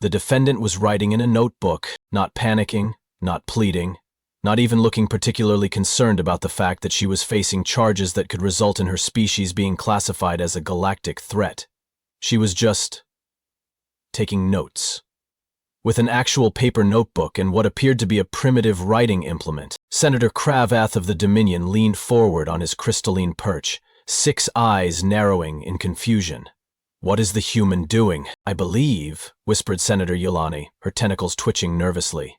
The defendant was writing in a notebook, not panicking, not pleading, not even looking particularly concerned about the fact that she was facing charges that could result in her species being classified as a galactic threat. She was just taking notes. With an actual paper notebook and what appeared to be a primitive writing implement, Senator Cravath of the Dominion leaned forward on his crystalline perch, 6 eyes narrowing in confusion. "What is the human doing? I believe," whispered Senator Yolani, her tentacles twitching nervously.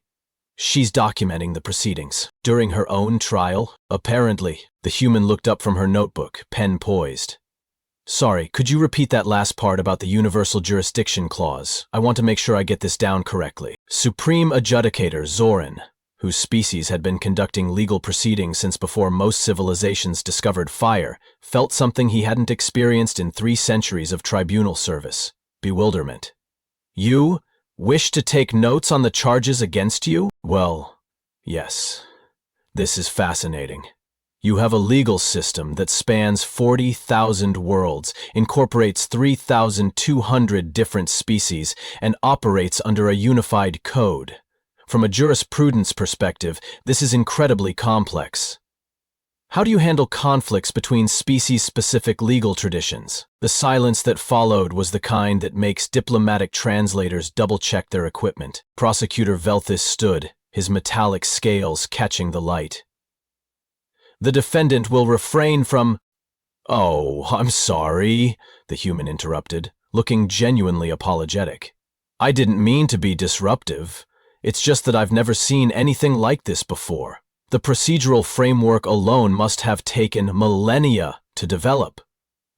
"She's documenting the proceedings. During her own trial, apparently." The human looked up from her notebook, pen poised. "Sorry, could you repeat that last part about the Universal Jurisdiction Clause? I want to make sure I get this down correctly." Supreme Adjudicator Zoran, whose species had been conducting legal proceedings since before most civilizations discovered fire, felt something he hadn't experienced in 3 centuries of tribunal service: bewilderment. "You wish to take notes on the charges against you?" "Well, yes. This is fascinating. You have a legal system that spans 40,000 worlds, incorporates 3,200 different species, and operates under a unified code. From a jurisprudence perspective, this is incredibly complex. How do you handle conflicts between species-specific legal traditions?" The silence that followed was the kind that makes diplomatic translators double-check their equipment. Prosecutor Velthis stood, his metallic scales catching the light. "The defendant will refrain from—" "Oh, I'm sorry," the human interrupted, looking genuinely apologetic. "I didn't mean to be disruptive. It's just that I've never seen anything like this before. The procedural framework alone must have taken millennia to develop.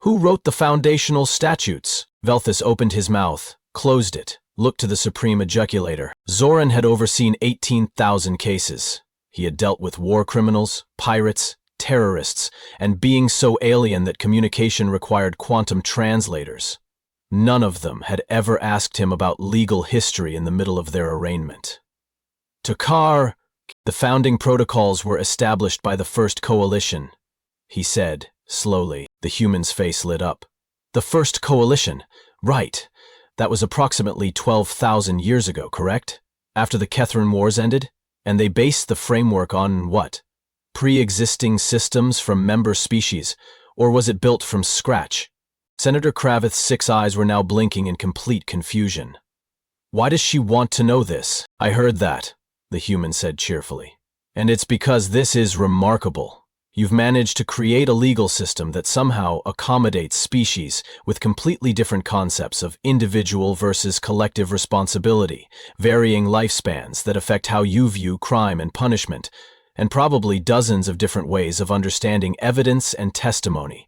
Who wrote the foundational statutes?" Velthis opened his mouth, closed it, looked to the Supreme Adjudiculator. Zoran had overseen 18,000 cases. He had dealt with war criminals, pirates, terrorists, and beings so alien that communication required quantum translators. None of them had ever asked him about legal history in the middle of their arraignment. "Takar, the founding protocols were established by the First Coalition," he said, slowly. The human's face lit up. "The First Coalition? Right. That was approximately 12,000 years ago, correct? After the Kethran Wars ended? And they based the framework on what? Pre-existing systems from member species, or was it built from scratch?" Senator Cravath's 6 eyes were now blinking in complete confusion. "Why does she want to know this?" "I heard that," the human said cheerfully. "And it's because this is remarkable. You've managed to create a legal system that somehow accommodates species with completely different concepts of individual versus collective responsibility, varying lifespans that affect how you view crime and punishment, and probably dozens of different ways of understanding evidence and testimony.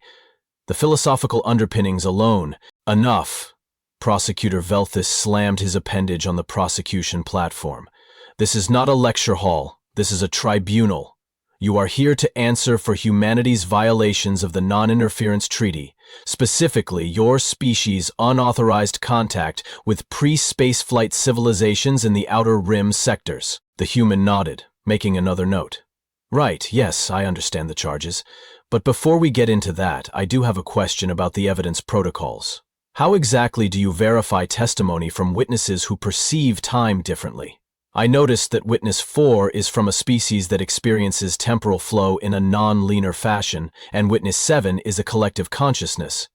The philosophical underpinnings alone, enough." Prosecutor Velthis slammed his appendage on the prosecution platform. "This is not a lecture hall. This is a tribunal. You are here to answer for humanity's violations of the Non-Interference Treaty, specifically your species' unauthorized contact with pre-spaceflight civilizations in the Outer Rim sectors." The human nodded, making another note. "Right, yes, I understand the charges. But before we get into that, I do have a question about the evidence protocols. How exactly do you verify testimony from witnesses who perceive time differently? I noticed that witness 4 is from a species that experiences temporal flow in a non-linear fashion, and witness 7 is a collective consciousness.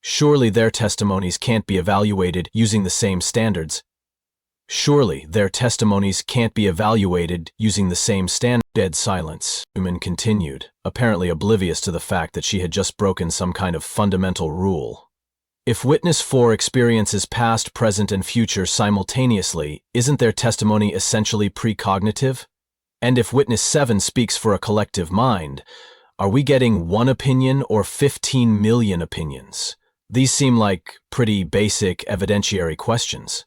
Surely their testimonies can't be evaluated using the same standards. Dead silence. Human continued, apparently oblivious to the fact that she had just broken some kind of fundamental rule. "If witness 4 experiences past, present, and future simultaneously, isn't their testimony essentially precognitive? And if witness 7 speaks for a collective mind, are we getting 1 opinion or 15 million opinions? These seem like pretty basic evidentiary questions."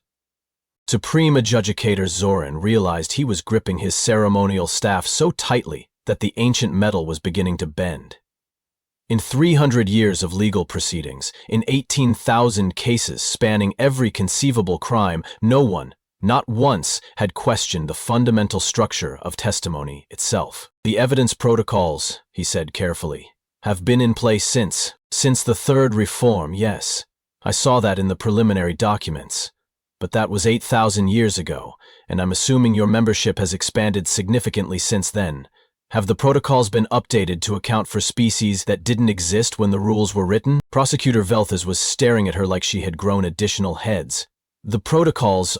Supreme Adjudicator Zoran realized he was gripping his ceremonial staff so tightly that the ancient metal was beginning to bend. In 300 years of legal proceedings, in 18,000 cases spanning every conceivable crime, no one, not once, had questioned the fundamental structure of testimony itself. "The evidence protocols," he said carefully, "have been in place since the third reform, yes. I saw that in the preliminary documents. But that was 8,000 years ago, and I'm assuming your membership has expanded significantly since then. Have the protocols been updated to account for species that didn't exist when the rules were written? Prosecutor Velthes was staring at her like she had grown additional heads. The protocols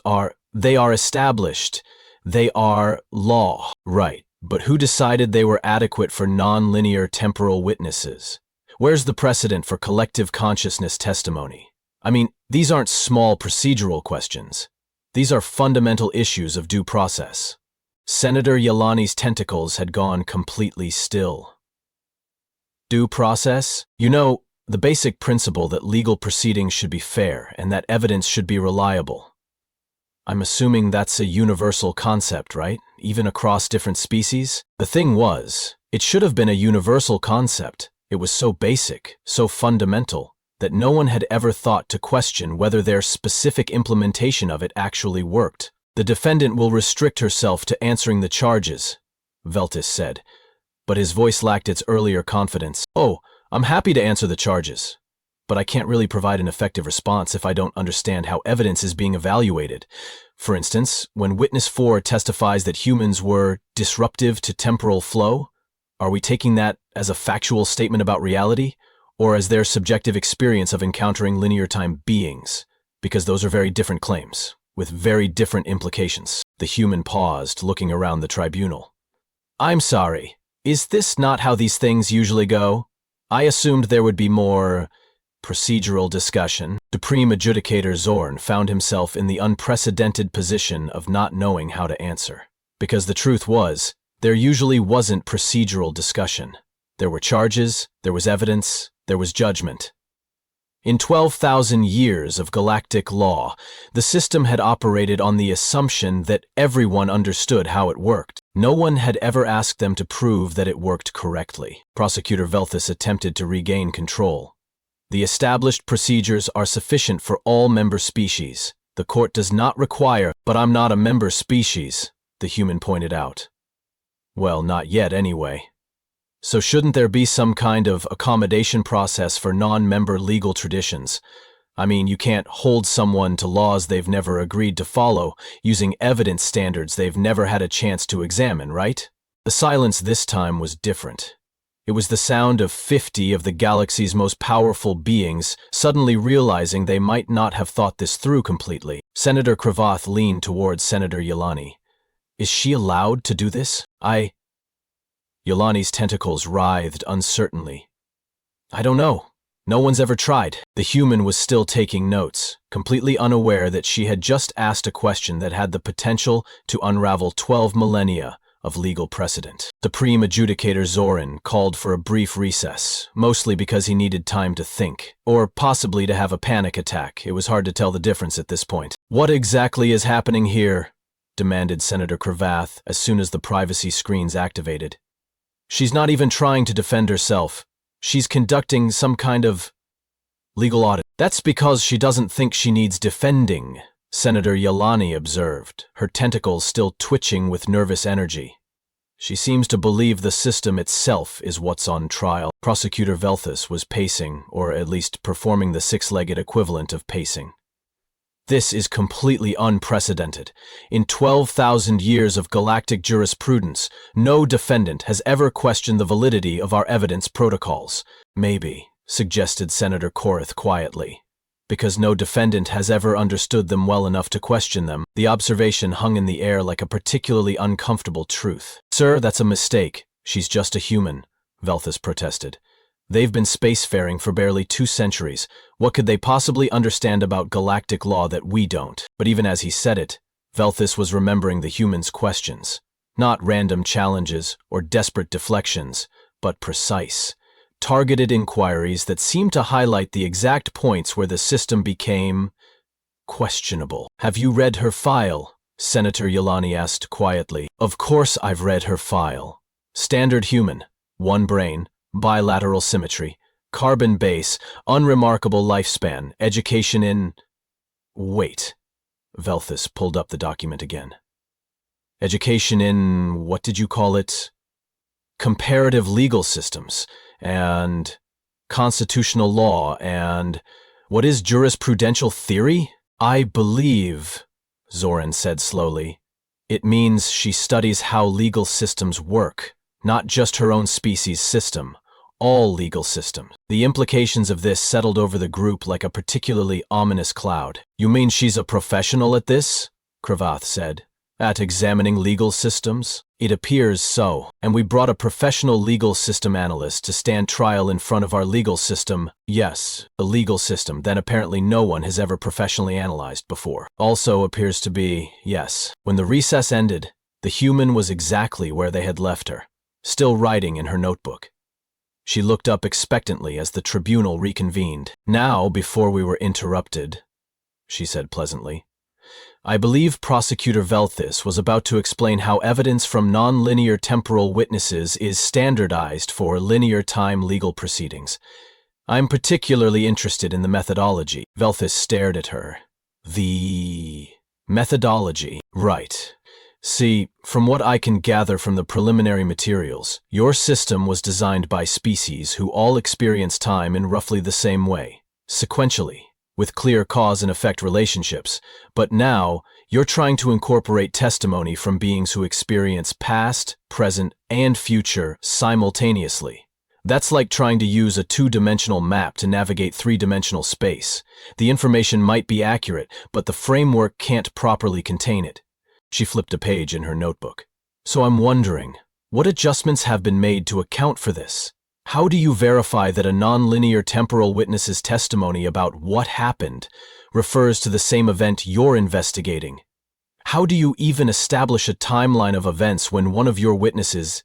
they are established. They are law. Right, but who decided they were adequate for non-linear temporal witnesses? Where's the precedent for collective consciousness testimony? I mean, these aren't small procedural questions. These are fundamental issues of due process. Senator Yelani's tentacles had gone completely still. Due process? You know, the basic principle that legal proceedings should be fair and that evidence should be reliable. I'm assuming that's a universal concept, right? Even across different species? The thing was, it should have been a universal concept. It was so basic, so fundamental, that no one had ever thought to question whether their specific implementation of it actually worked. The defendant will restrict herself to answering the charges, Velthes said, but his voice lacked its earlier confidence. Oh, I'm happy to answer the charges, but I can't really provide an effective response if I don't understand how evidence is being evaluated. For instance, when witness 4 testifies that humans were disruptive to temporal flow, are we taking that as a factual statement about reality, or as their subjective experience of encountering linear time beings? Because those are very different claims, with very different implications. The human paused, looking around the tribunal. I'm sorry, is this not how these things usually go? I assumed there would be more procedural discussion. Supreme Adjudicator Zorn found himself in the unprecedented position of not knowing how to answer. Because the truth was, there usually wasn't procedural discussion. There were charges, there was evidence, there was judgment. In 12,000 years of galactic law, the system had operated on the assumption that everyone understood how it worked. No one had ever asked them to prove that it worked correctly. Prosecutor Velthes attempted to regain control. The established procedures are sufficient for all member species. The court does not require, but I'm not a member species, the human pointed out. Well, not yet anyway. So shouldn't there be some kind of accommodation process for non-member legal traditions? I mean, you can't hold someone to laws they've never agreed to follow, using evidence standards they've never had a chance to examine, right? The silence this time was different. It was the sound of 50 of the galaxy's most powerful beings suddenly realizing they might not have thought this through completely. Senator Cravath leaned towards Senator Yelani. Is she allowed to do this? Yelani's tentacles writhed uncertainly. I don't know. No one's ever tried. The human was still taking notes, completely unaware that she had just asked a question that had the potential to unravel 12 millennia of legal precedent. Supreme Adjudicator Zorin called for a brief recess, mostly because he needed time to think, or possibly to have a panic attack. It was hard to tell the difference at this point. What exactly is happening here? Demanded Senator Cravath as soon as the privacy screens activated. She's not even trying to defend herself. She's conducting some kind of legal audit. That's because she doesn't think she needs defending, Senator Yelani observed, her tentacles still twitching with nervous energy. She seems to believe the system itself is what's on trial. Prosecutor Velthes was pacing, or at least performing the six-legged equivalent of pacing. This is completely unprecedented. In 12,000 years of galactic jurisprudence, no defendant has ever questioned the validity of our evidence protocols. Maybe, suggested Senator Korath quietly, because no defendant has ever understood them well enough to question them. The observation hung in the air like a particularly uncomfortable truth. Sir, that's a mistake. She's just a human, Velthes protested. They've been spacefaring for barely 2 centuries. What could they possibly understand about galactic law that we don't? But even as he said it, Velthes was remembering the human's questions. Not random challenges or desperate deflections, but precise, targeted inquiries that seemed to highlight the exact points where the system became questionable. Have you read her file? Senator Yelani asked quietly. Of course I've read her file. Standard human, 1 brain, bilateral symmetry, carbon base, unremarkable lifespan, education in… Wait. Velthes pulled up the document again. Education in, what did you call it? Comparative legal systems, and constitutional law, and what is jurisprudential theory? I believe, Zoran said slowly, it means she studies how legal systems work, not just her own species' system, all legal systems. The implications of this settled over the group like a particularly ominous cloud. You mean she's a professional at this? Cravath said. At examining legal systems? It appears so, and we brought a professional legal system analyst to stand trial in front of our legal system. Yes, a legal system that apparently no one has ever professionally analyzed before. Also appears to be, yes. When the recess ended, the human was exactly where they had left her, still writing in her notebook. She looked up expectantly as the tribunal reconvened. Now, before we were interrupted, she said pleasantly, I believe Prosecutor Velthis was about to explain how evidence from non-linear temporal witnesses is standardized for linear time legal proceedings. I'm particularly interested in the methodology. Velthis stared at her. The methodology, right. See, from what I can gather from the preliminary materials, your system was designed by species who all experience time in roughly the same way, sequentially, with clear cause and effect relationships, but now you're trying to incorporate testimony from beings who experience past, present, and future simultaneously. That's like trying to use a two-dimensional map to navigate three-dimensional space. The information might be accurate, but the framework can't properly contain it. She flipped a page in her notebook. So I'm wondering, what adjustments have been made to account for this? How do you verify that a non-linear temporal witness's testimony about what happened refers to the same event you're investigating? How do you even establish a timeline of events when one of your witnesses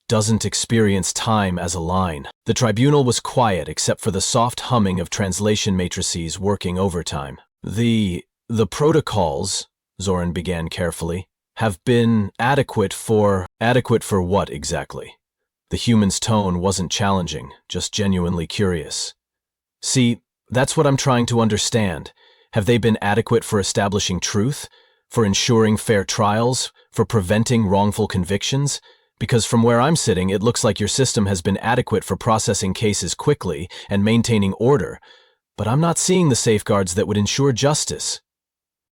doesn't experience time as a line? The tribunal was quiet except for the soft humming of translation matrices working overtime. The protocols, Zoran began carefully, have been adequate for what exactly? The human's tone wasn't challenging, just genuinely curious. See, that's what I'm trying to understand. Have they been adequate for establishing truth? For ensuring fair trials? For preventing wrongful convictions? Because from where I'm sitting, it looks like your system has been adequate for processing cases quickly and maintaining order, but I'm not seeing the safeguards that would ensure justice.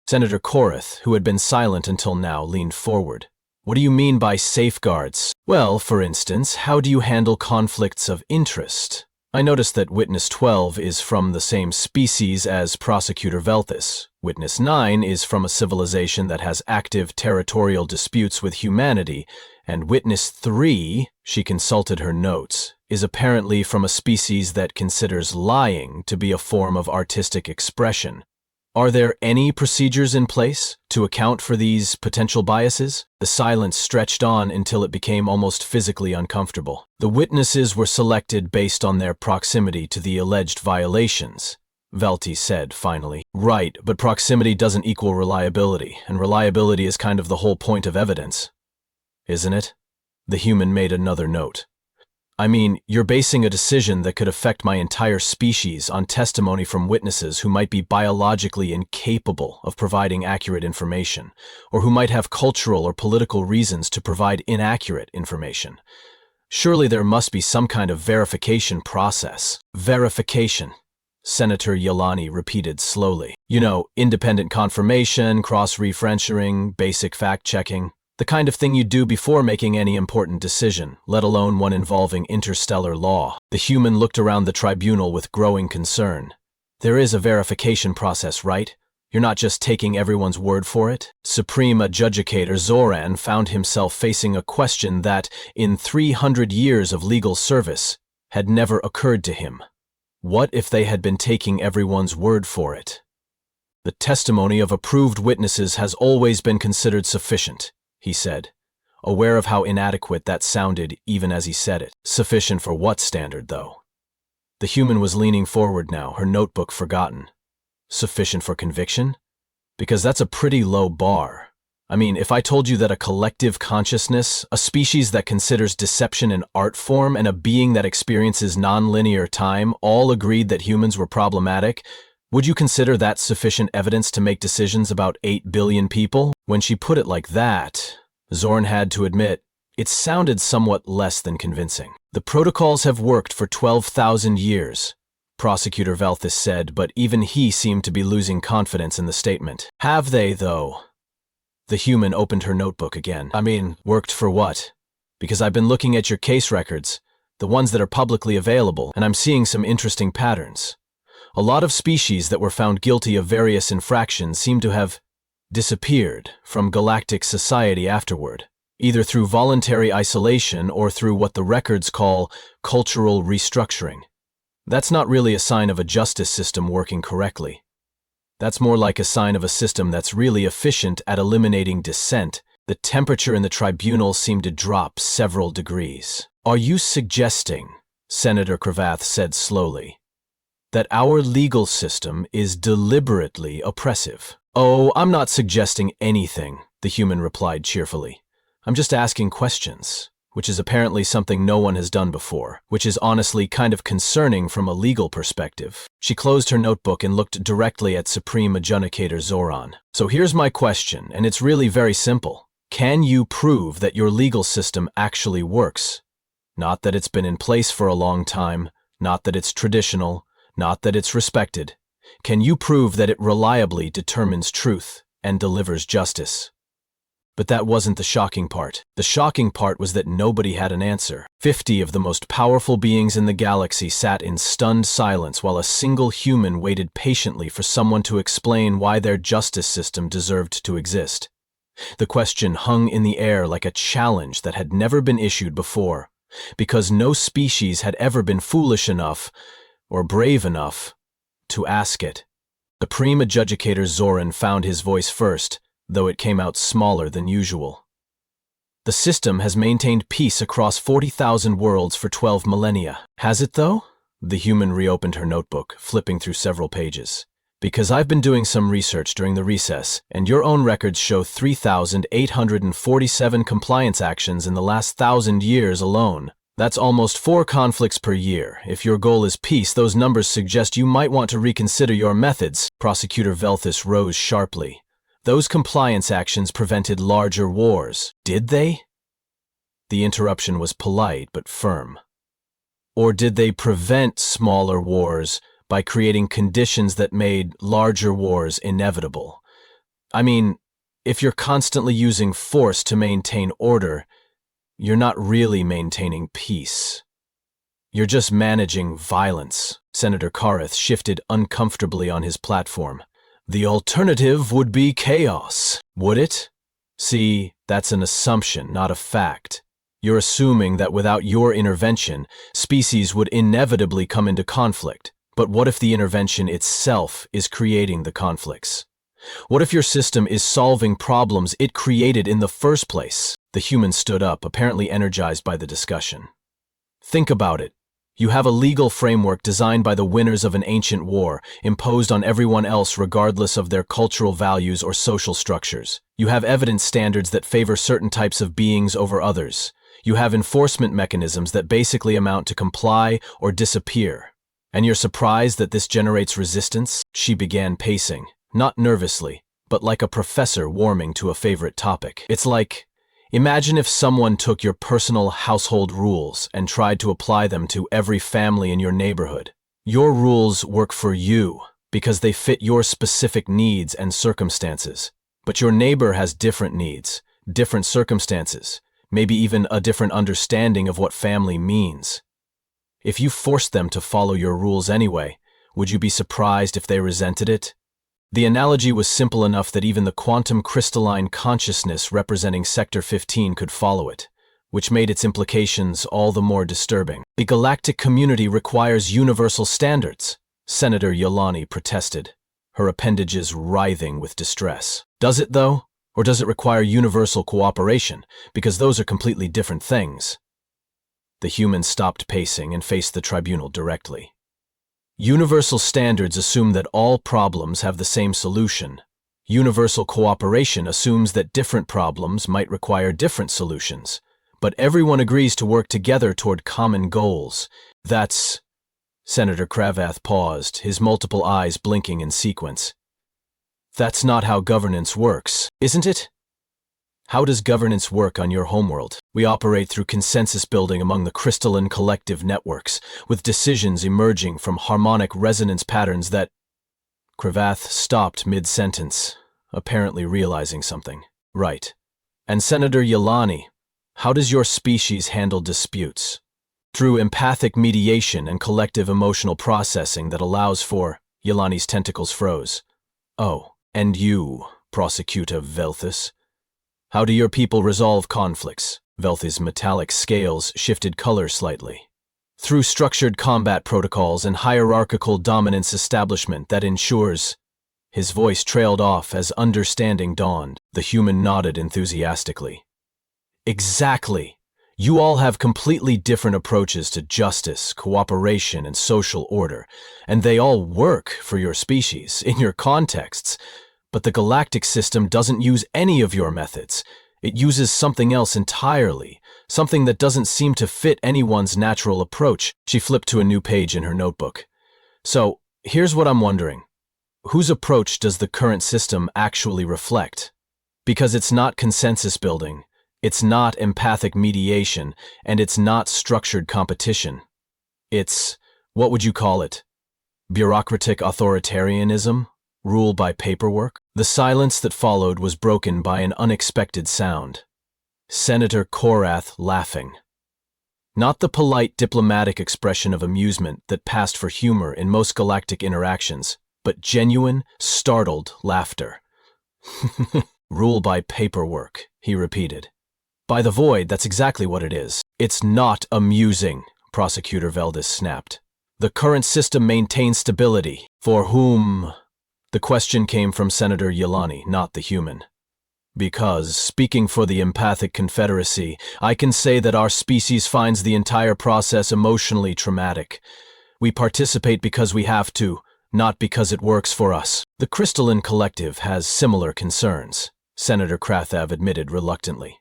Senator Korath, who had been silent until now, leaned forward. What do you mean by safeguards? Well, for instance, how do you handle conflicts of interest? I noticed that Witness 12 is from the same species as Prosecutor Velthis. Witness 9 is from a civilization that has active territorial disputes with humanity, and Witness 3, she consulted her notes, is apparently from a species that considers lying to be a form of artistic expression. Are there any procedures in place to account for these potential biases? The silence stretched on until it became almost physically uncomfortable. The witnesses were selected based on their proximity to the alleged violations, Velti said finally. Right, but proximity doesn't equal reliability, and reliability is kind of the whole point of evidence. Isn't it? The human made another note. I mean, you're basing a decision that could affect my entire species on testimony from witnesses who might be biologically incapable of providing accurate information, or who might have cultural or political reasons to provide inaccurate information. Surely there must be some kind of verification process. Verification, Senator Yelani repeated slowly. You know, independent confirmation, cross-referencing, basic fact-checking. The kind of thing you do before making any important decision, let alone one involving interstellar law. The human looked around the tribunal with growing concern. There is a verification process, right? You're not just taking everyone's word for it? Supreme Adjudicator Zoran found himself facing a question that, in 300 years of legal service, had never occurred to him. What if they had been taking everyone's word for it? The testimony of approved witnesses has always been considered sufficient, he said, aware of how inadequate that sounded even as he said it. Sufficient for what standard, though? The human was leaning forward now, her notebook forgotten. Sufficient for conviction? Because that's a pretty low bar. I mean, if I told you that a collective consciousness, a species that considers deception an art form, and a being that experiences non-linear time all agreed that humans were problematic, would you consider that sufficient evidence to make decisions about 8 billion people? When she put it like that, Zorn had to admit, it sounded somewhat less than convincing. The protocols have worked for 12,000 years, Prosecutor Velthus said, but even he seemed to be losing confidence in the statement. Have they, though? The human opened her notebook again. Worked for what? Because I've been looking at your case records, the ones that are publicly available, and I'm seeing some interesting patterns. A lot of species that were found guilty of various infractions seem to have disappeared from galactic society afterward, either through voluntary isolation or through what the records call cultural restructuring. That's not really a sign of a justice system working correctly. That's more like a sign of a system that's really efficient at eliminating dissent. The temperature in the tribunal seemed to drop several degrees. Are you suggesting, Senator Cravath said slowly, that our legal system is deliberately oppressive? Oh, I'm not suggesting anything, the human replied cheerfully. I'm just asking questions, which is apparently something no one has done before, which is honestly kind of concerning from a legal perspective. She closed her notebook and looked directly at Supreme Adjudicator Zoran. So here's my question, and it's really very simple. Can you prove that your legal system actually works? Not that it's been in place for a long time, not that it's traditional, not that it's respected. Can you prove that it reliably determines truth and delivers justice? But that wasn't the shocking part. The shocking part was that nobody had an answer. 50 of the most powerful beings in the galaxy sat in stunned silence while a single human waited patiently for someone to explain why their justice system deserved to exist. The question hung in the air like a challenge that had never been issued before, because no species had ever been foolish enough, or brave enough, to ask it. Supreme Adjudicator Zoran found his voice first, though it came out smaller than usual. The system has maintained peace across 40,000 worlds for 12 millennia. Has it, though? The human reopened her notebook, flipping through several pages. Because I've been doing some research during the recess, and your own records show 3,847 compliance actions in the last 1,000 years alone. That's almost 4 conflicts per year. If your goal is peace, those numbers suggest you might want to reconsider your methods. Prosecutor Velthus rose sharply. Those compliance actions prevented larger wars. Did they? The interruption was polite but firm. Or did they prevent smaller wars by creating conditions that made larger wars inevitable? If you're constantly using force to maintain order, you're not really maintaining peace. You're just managing violence. Senator Kareth shifted uncomfortably on his platform. The alternative would be chaos, would it? See, that's an assumption, not a fact. You're assuming that without your intervention, species would inevitably come into conflict. But what if the intervention itself is creating the conflicts? What if your system is solving problems it created in the first place? The human stood up, apparently energized by the discussion. Think about it. You have a legal framework designed by the winners of an ancient war, imposed on everyone else regardless of their cultural values or social structures. You have evidence standards that favor certain types of beings over others. You have enforcement mechanisms that basically amount to comply or disappear. And you're surprised that this generates resistance? She began pacing, not nervously, but like a professor warming to a favorite topic. It's like, imagine if someone took your personal household rules and tried to apply them to every family in your neighborhood. Your rules work for you because they fit your specific needs and circumstances. But your neighbor has different needs, different circumstances, maybe even a different understanding of what family means. If you forced them to follow your rules anyway, would you be surprised if they resented it? The analogy was simple enough that even the quantum crystalline consciousness representing Sector 15 could follow it, which made its implications all the more disturbing. The galactic community requires universal standards, Senator Yolani protested, her appendages writhing with distress. Does it, though? Or does it require universal cooperation? Because those are completely different things. The human stopped pacing and faced the tribunal directly. Universal standards assume that all problems have the same solution. Universal cooperation assumes that different problems might require different solutions, but everyone agrees to work together toward common goals. That's... Senator Cravath paused, his multiple eyes blinking in sequence. That's not how governance works, isn't it? How does governance work on your homeworld? We operate through consensus building among the crystalline collective networks, with decisions emerging from harmonic resonance patterns that... Cravath stopped mid-sentence, apparently realizing something. Right. And Senator Yelani, how does your species handle disputes? Through empathic mediation and collective emotional processing that allows for... Yelani's tentacles froze. Oh, and you, Prosecutor Velthus? How do your people resolve conflicts? Velth's metallic scales shifted color slightly. Through structured combat protocols and hierarchical dominance establishment that ensures... His voice trailed off as understanding dawned. The human nodded enthusiastically. Exactly. You all have completely different approaches to justice, cooperation, and social order, and they all work for your species, in your contexts. But the Galactic system doesn't use any of your methods. It uses something else entirely, something that doesn't seem to fit anyone's natural approach. She flipped to a new page in her notebook. So, here's what I'm wondering. Whose approach does the current system actually reflect? Because it's not consensus building, it's not empathic mediation, and it's not structured competition. It's, what would you call it? Bureaucratic authoritarianism? Rule by paperwork? The silence that followed was broken by an unexpected sound. Senator Korath laughing. Not the polite diplomatic expression of amusement that passed for humor in most galactic interactions, but genuine, startled laughter. Rule by paperwork, he repeated. By the void, that's exactly what it is. It's not amusing, Prosecutor Veldis snapped. The current system maintains stability. For whom? The question came from Senator Yelani, not the human. Because, speaking for the Empathic Confederacy, I can say that our species finds the entire process emotionally traumatic. We participate because we have to, not because it works for us. The Crystalline Collective has similar concerns, Senator Krathav admitted reluctantly.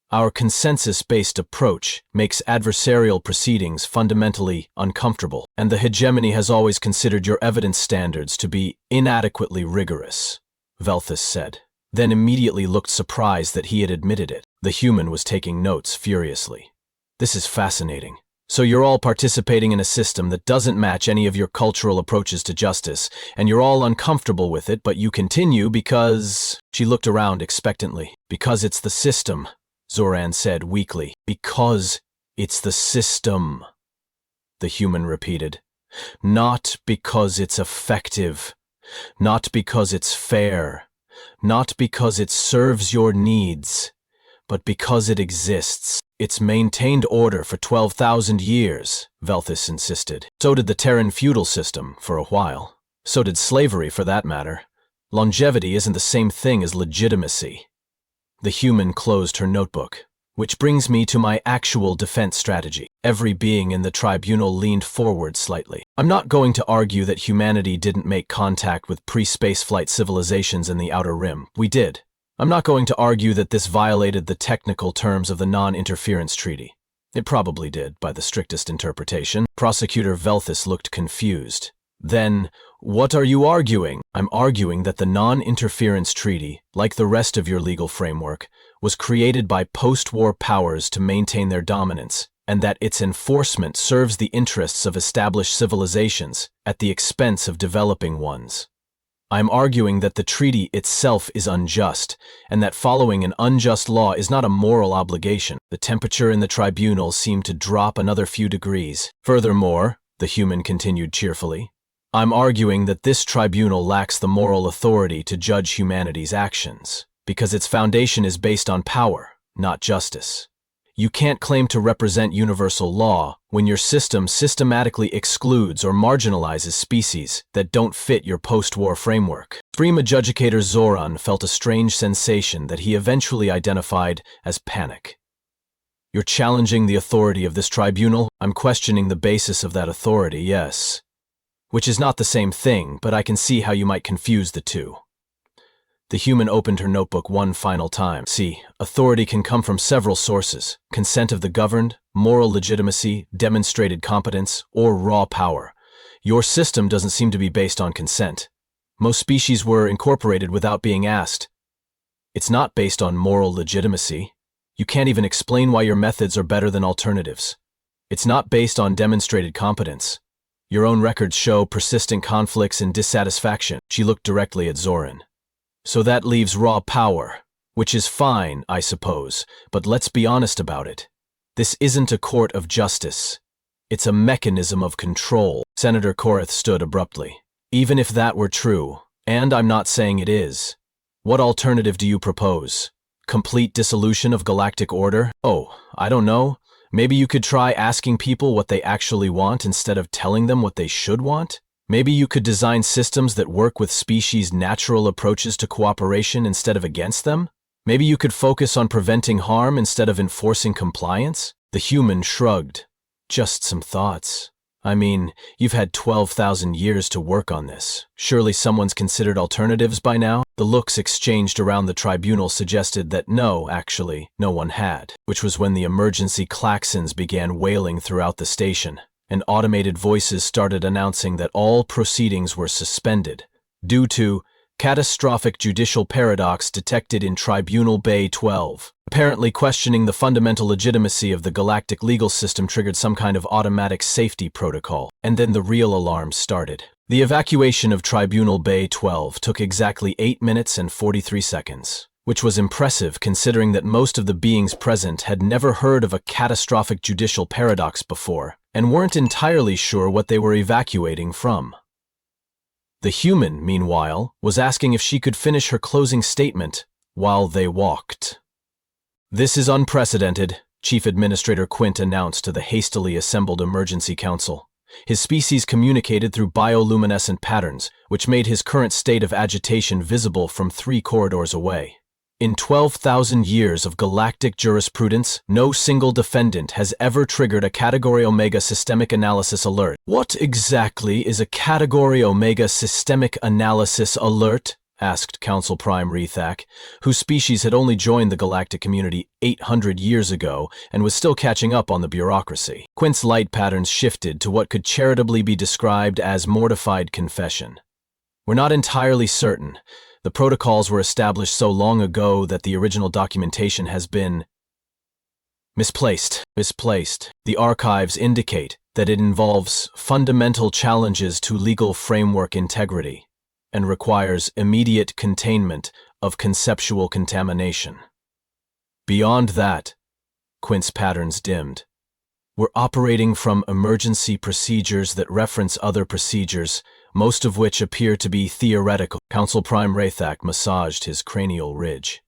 Our consensus-based approach makes adversarial proceedings fundamentally uncomfortable, and the hegemony has always considered your evidence standards to be inadequately rigorous, Velthus said, then immediately looked surprised that he had admitted it. The human was taking notes furiously. This is fascinating. So you're all participating in a system that doesn't match any of your cultural approaches to justice, and you're all uncomfortable with it, but you continue because... She looked around expectantly. Because it's the system, Zoran said weakly. Because it's the system, the human repeated. Not because it's effective. Not because it's fair. Not because it serves your needs. But because it exists. It's maintained order for 12,000 years, Velthus insisted. So did the Terran feudal system, for a while. So did slavery, for that matter. Longevity isn't the same thing as legitimacy. The human closed her notebook. Which brings me to my actual defense strategy. Every being in the tribunal leaned forward slightly. I'm not going to argue that humanity didn't make contact with pre-spaceflight civilizations in the Outer Rim. We did. I'm not going to argue that this violated the technical terms of the Non-Interference Treaty. It probably did, by the strictest interpretation. Prosecutor Velthus looked confused. Then, what are you arguing? I'm arguing that the Non-Interference Treaty, like the rest of your legal framework, was created by post-war powers to maintain their dominance, and that its enforcement serves the interests of established civilizations at the expense of developing ones. I'm arguing that the treaty itself is unjust, and that following an unjust law is not a moral obligation. The temperature in the tribunal seemed to drop another few degrees. Furthermore, the human continued cheerfully, I'm arguing that this tribunal lacks the moral authority to judge humanity's actions, because its foundation is based on power, not justice. You can't claim to represent universal law when your system systematically excludes or marginalizes species that don't fit your post-war framework. Supreme Adjudicator Zoran felt a strange sensation that he eventually identified as panic. You're challenging the authority of this tribunal? I'm questioning the basis of that authority, yes. Which is not the same thing, but I can see how you might confuse the two. The human opened her notebook one final time. See, authority can come from several sources. Consent of the governed, moral legitimacy, demonstrated competence, or raw power. Your system doesn't seem to be based on consent. Most species were incorporated without being asked. It's not based on moral legitimacy. You can't even explain why your methods are better than alternatives. It's not based on demonstrated competence. Your own records show persistent conflicts and dissatisfaction. She looked directly at Zoran. So that leaves raw power, which is fine, I suppose, but let's be honest about it. This isn't a court of justice. It's a mechanism of control. Senator Korath stood abruptly. Even if that were true, and I'm not saying it is, what alternative do you propose? Complete dissolution of galactic order? Oh, I don't know. Maybe you could try asking people what they actually want instead of telling them what they should want? Maybe you could design systems that work with species' natural approaches to cooperation instead of against them? Maybe you could focus on preventing harm instead of enforcing compliance? The human shrugged. Just some thoughts. I mean, you've had 12,000 years to work on this. Surely someone's considered alternatives by now? The looks exchanged around the tribunal suggested that no, actually, no one had, which was when the emergency klaxons began wailing throughout the station, and automated voices started announcing that all proceedings were suspended due to catastrophic judicial paradox detected in Tribunal Bay 12. Apparently questioning the fundamental legitimacy of the galactic legal system triggered some kind of automatic safety protocol, and then the real alarms started. The evacuation of Tribunal Bay 12 took exactly 8 minutes and 43 seconds, which was impressive considering that most of the beings present had never heard of a catastrophic judicial paradox before, and weren't entirely sure what they were evacuating from. The human, meanwhile, was asking if she could finish her closing statement while they walked. "This is unprecedented," Chief Administrator Quint announced to the hastily assembled Emergency Council. His species communicated through bioluminescent patterns, which made his current state of agitation visible from 3 corridors away. In 12,000 years of galactic jurisprudence, no single defendant has ever triggered a Category Omega Systemic Analysis Alert. What exactly is a Category Omega Systemic Analysis Alert? Asked Council Prime Rethak, whose species had only joined the galactic community 800 years ago and was still catching up on the bureaucracy. Quint's light patterns shifted to what could charitably be described as mortified confession. "We're not entirely certain. The protocols were established so long ago that the original documentation has been misplaced. The archives indicate that it involves fundamental challenges to legal framework integrity and requires immediate containment of conceptual contamination. Beyond that," Quint's patterns dimmed, "we're operating from emergency procedures that reference other procedures, most of which appear to be theoretical." Council Prime Rethak massaged his cranial ridge.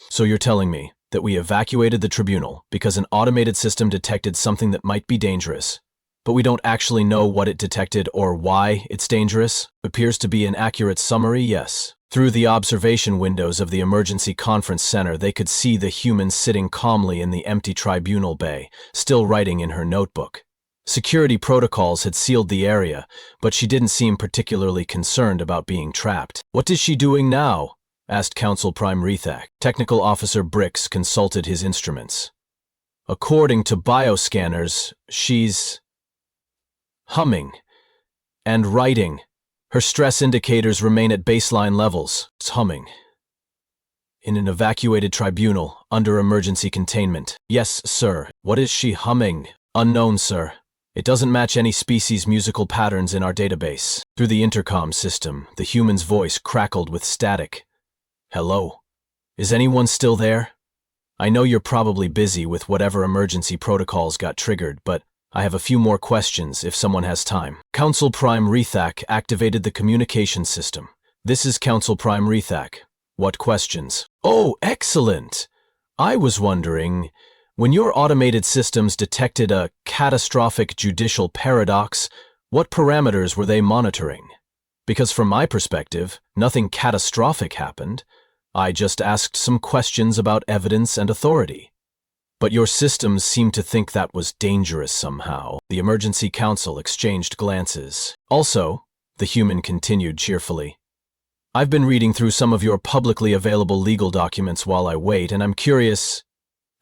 "So you're telling me that we evacuated the tribunal because an automated system detected something that might be dangerous, but we don't actually know what it detected or why it's dangerous? Appears to be an accurate summary, yes." Through the observation windows of the emergency conference center, they could see the human sitting calmly in the empty tribunal bay, still writing in her notebook. Security protocols had sealed the area, but she didn't seem particularly concerned about being trapped. "What is she doing now?" asked Council Prime Rethak. Technical Officer Brix consulted his instruments. "According to bioscanners, she's humming and writing. Her stress indicators remain at baseline levels. It's humming. In an evacuated tribunal, under emergency containment." "Yes, sir. What is she humming?" "Unknown, sir. It doesn't match any species' musical patterns in our database." Through the intercom system, the human's voice crackled with static. "Hello? Is anyone still there? I know you're probably busy with whatever emergency protocols got triggered, but I have a few more questions if someone has time." Council Prime Rethak activated the communication system. "This is Council Prime Rethak. What questions?" "Oh, excellent! I was wondering, when your automated systems detected a catastrophic judicial paradox, what parameters were they monitoring? Because from my perspective, nothing catastrophic happened. I just asked some questions about evidence and authority. But your systems seem to think that was dangerous somehow." The Emergency Council exchanged glances. "Also," the human continued cheerfully, "I've been reading through some of your publicly available legal documents while I wait, and I'm curious,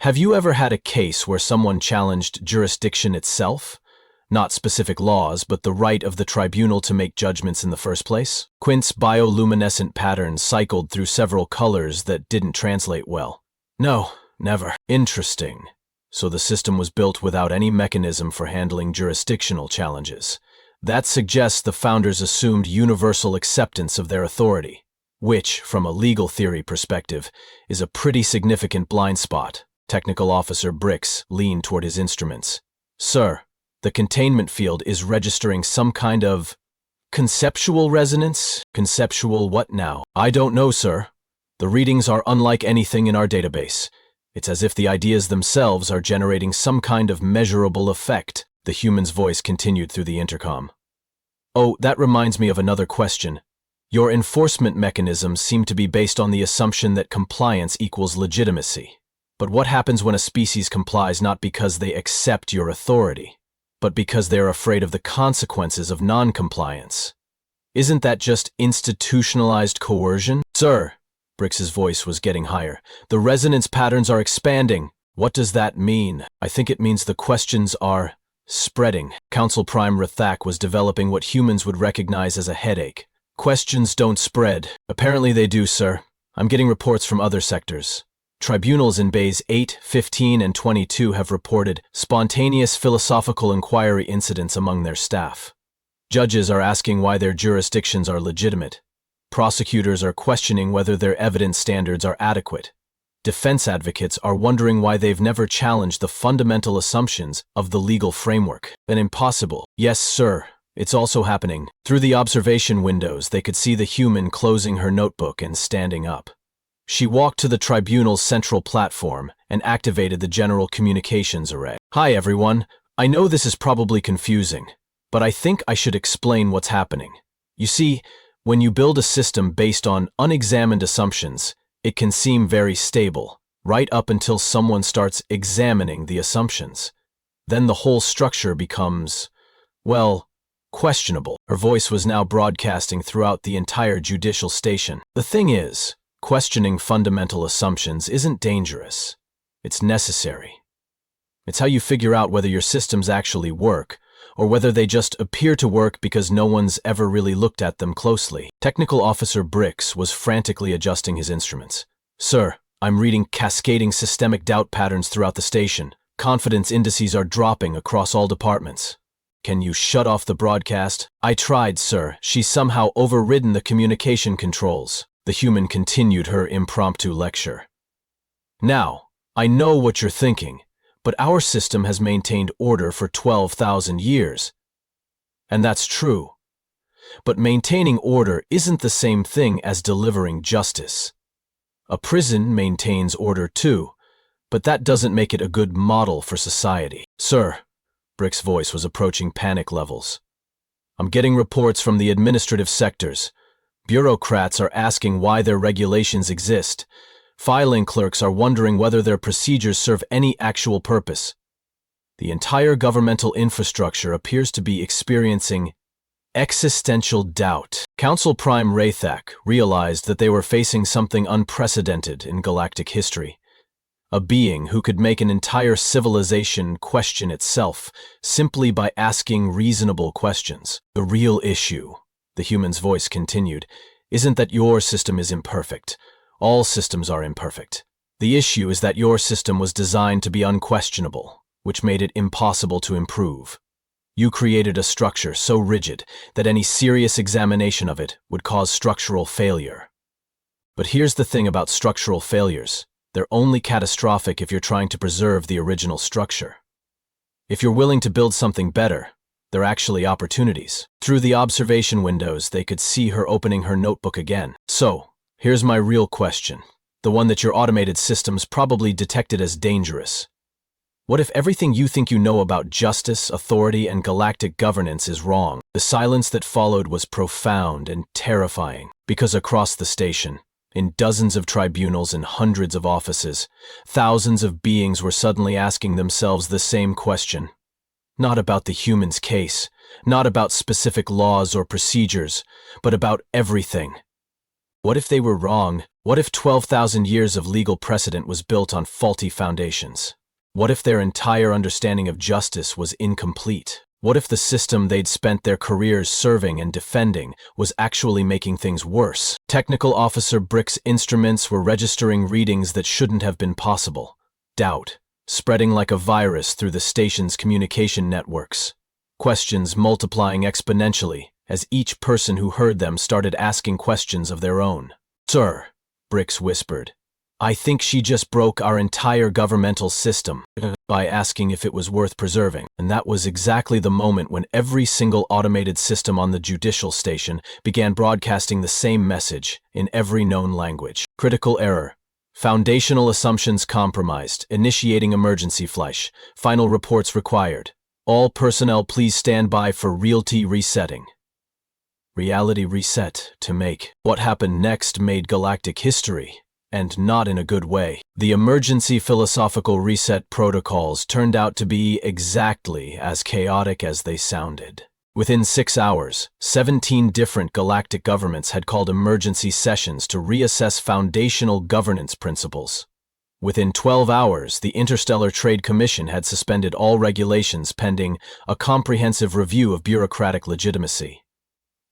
have you ever had a case where someone challenged jurisdiction itself? Not specific laws, but the right of the tribunal to make judgments in the first place. Quint's bioluminescent patterns cycled through several colors that didn't translate well. No, never. Interesting. So the system was built without any mechanism for handling jurisdictional challenges. That suggests the founders assumed universal acceptance of their authority, which, from a legal theory perspective, is a pretty significant blind spot. Technical Officer Brix leaned toward his instruments. Sir, the containment field is registering some kind of conceptual resonance? Conceptual what now? I don't know, sir. The readings are unlike anything in our database. It's as if the ideas themselves are generating some kind of measurable effect, the human's voice continued through the intercom. Oh, that reminds me of another question. Your enforcement mechanisms seem to be based on the assumption that compliance equals legitimacy. But what happens when a species complies not because they accept your authority, but because they're afraid of the consequences of non-compliance? Isn't that just institutionalized coercion? Sir, Brix's voice was getting higher. The resonance patterns are expanding. What does that mean? I think it means the questions are spreading. Council Prime Rathak was developing what humans would recognize as a headache. Questions don't spread. Apparently they do, sir. I'm getting reports from other sectors. Tribunals in Bays 8, 15, and 22 have reported spontaneous philosophical inquiry incidents among their staff. Judges are asking why their jurisdictions are legitimate. Prosecutors are questioning whether their evidence standards are adequate. Defense advocates are wondering why they've never challenged the fundamental assumptions of the legal framework. An impossible. Yes, sir. It's also happening. Through the observation windows, they could see the human closing her notebook and standing up. She walked to the tribunal's central platform and activated the general communications array. Hi, everyone. I know this is probably confusing, but I think I should explain what's happening. You see, when you build a system based on unexamined assumptions, it can seem very stable, right up until someone starts examining the assumptions. Then the whole structure becomes, well, questionable. Her voice was now broadcasting throughout the entire judicial station. The thing is, questioning fundamental assumptions isn't dangerous. It's necessary. It's how you figure out whether your systems actually work, or whether they just appear to work because no one's ever really looked at them closely. Technical Officer Brix was frantically adjusting his instruments. Sir, I'm reading cascading systemic doubt patterns throughout the station. Confidence indices are dropping across all departments. Can you shut off the broadcast? I tried, sir. She's somehow overridden the communication controls. The human continued her impromptu lecture. Now, I know what you're thinking, but our system has maintained order for 12,000 years. And that's true. But maintaining order isn't the same thing as delivering justice. A prison maintains order too, but that doesn't make it a good model for society. Sir, Brick's voice was approaching panic levels. I'm getting reports from the administrative sectors. Bureaucrats are asking why their regulations exist. Filing clerks are wondering whether their procedures serve any actual purpose. The entire governmental infrastructure appears to be experiencing existential doubt. Council Prime Rathak realized that they were facing something unprecedented in galactic history. A being who could make an entire civilization question itself simply by asking reasonable questions. The real issue, the human's voice continued, isn't that your system is imperfect. All systems are imperfect. The issue is that your system was designed to be unquestionable, which made it impossible to improve. You created a structure so rigid that any serious examination of it would cause structural failure. But here's the thing about structural failures. They're only catastrophic if you're trying to preserve the original structure. If you're willing to build something better, they're actually opportunities. Through the observation windows, they could see her opening her notebook again. So, here's my real question, the one that your automated systems probably detected as dangerous. What if everything you think you know about justice, authority, and galactic governance is wrong? The silence that followed was profound and terrifying, because across the station, in dozens of tribunals and hundreds of offices, thousands of beings were suddenly asking themselves the same question. Not about the human's case, not about specific laws or procedures, but about everything. What if they were wrong? What if 12,000 years of legal precedent was built on faulty foundations? What if their entire understanding of justice was incomplete? What if the system they'd spent their careers serving and defending was actually making things worse? Technical Officer Brick's instruments were registering readings that shouldn't have been possible. Doubt, spreading like a virus through the station's communication networks. Questions multiplying exponentially as each person who heard them started asking questions of their own. "Sir," Bricks whispered, "I think she just broke our entire governmental system by asking if it was worth preserving." And that was exactly the moment when every single automated system on the judicial station began broadcasting the same message in every known language. Critical error. Foundational assumptions compromised. Initiating emergency flush. Final reports required. All personnel please stand by for reality resetting. Reality reset to make. What happened next made galactic history. And not in a good way. The emergency philosophical reset protocols turned out to be exactly as chaotic as they sounded. Within 6 hours, 17 different galactic governments had called emergency sessions to reassess foundational governance principles. Within 12 hours, the Interstellar Trade Commission had suspended all regulations pending a comprehensive review of bureaucratic legitimacy.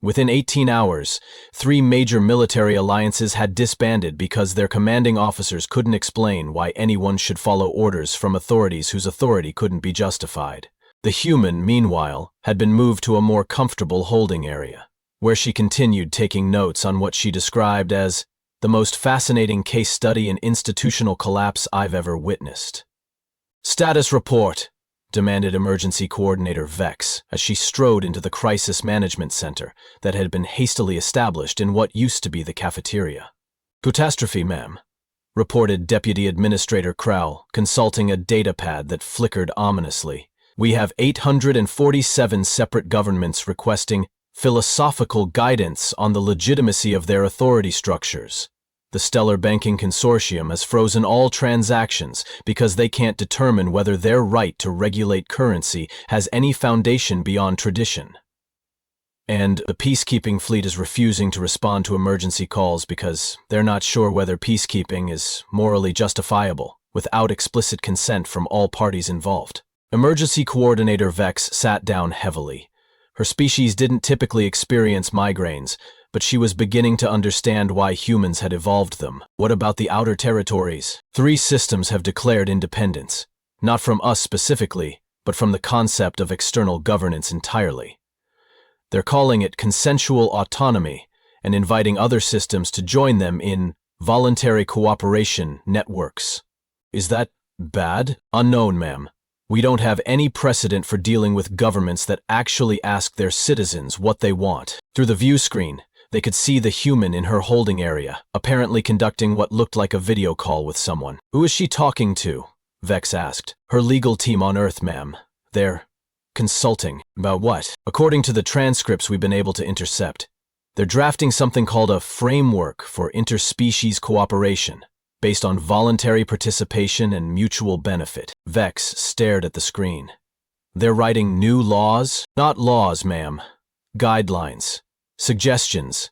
Within 18 hours, 3 major military alliances had disbanded because their commanding officers couldn't explain why anyone should follow orders from authorities whose authority couldn't be justified. The human, meanwhile, had been moved to a more comfortable holding area, where she continued taking notes on what she described as the most fascinating case study in institutional collapse I've ever witnessed. "Status report," demanded Emergency Coordinator Vex as she strode into the Crisis Management Center that had been hastily established in what used to be the cafeteria. "Catastrophe, ma'am," reported Deputy Administrator Crowell, consulting a datapad that flickered ominously. "We have 847 separate governments requesting philosophical guidance on the legitimacy of their authority structures. The Stellar Banking Consortium has frozen all transactions because they can't determine whether their right to regulate currency has any foundation beyond tradition. And the peacekeeping fleet is refusing to respond to emergency calls because they're not sure whether peacekeeping is morally justifiable without explicit consent from all parties involved." Emergency Coordinator Vex sat down heavily. Her species didn't typically experience migraines, but she was beginning to understand why humans had evolved them. What about the outer territories? 3 systems have declared independence, not from us specifically, but from the concept of external governance entirely. They're calling it consensual autonomy and inviting other systems to join them in voluntary cooperation networks. Is that bad? Unknown, ma'am. We don't have any precedent for dealing with governments that actually ask their citizens what they want. Through the view screen, they could see the human in her holding area, apparently conducting what looked like a video call with someone. "Who is she talking to?" Vex asked. "Her legal team on Earth, ma'am. They're consulting. About what?" "According to the transcripts we've been able to intercept, they're drafting something called a framework for interspecies cooperation, based on voluntary participation and mutual benefit." Vex stared at the screen. "They're writing new laws?" "Not laws, ma'am. Guidelines. Suggestions.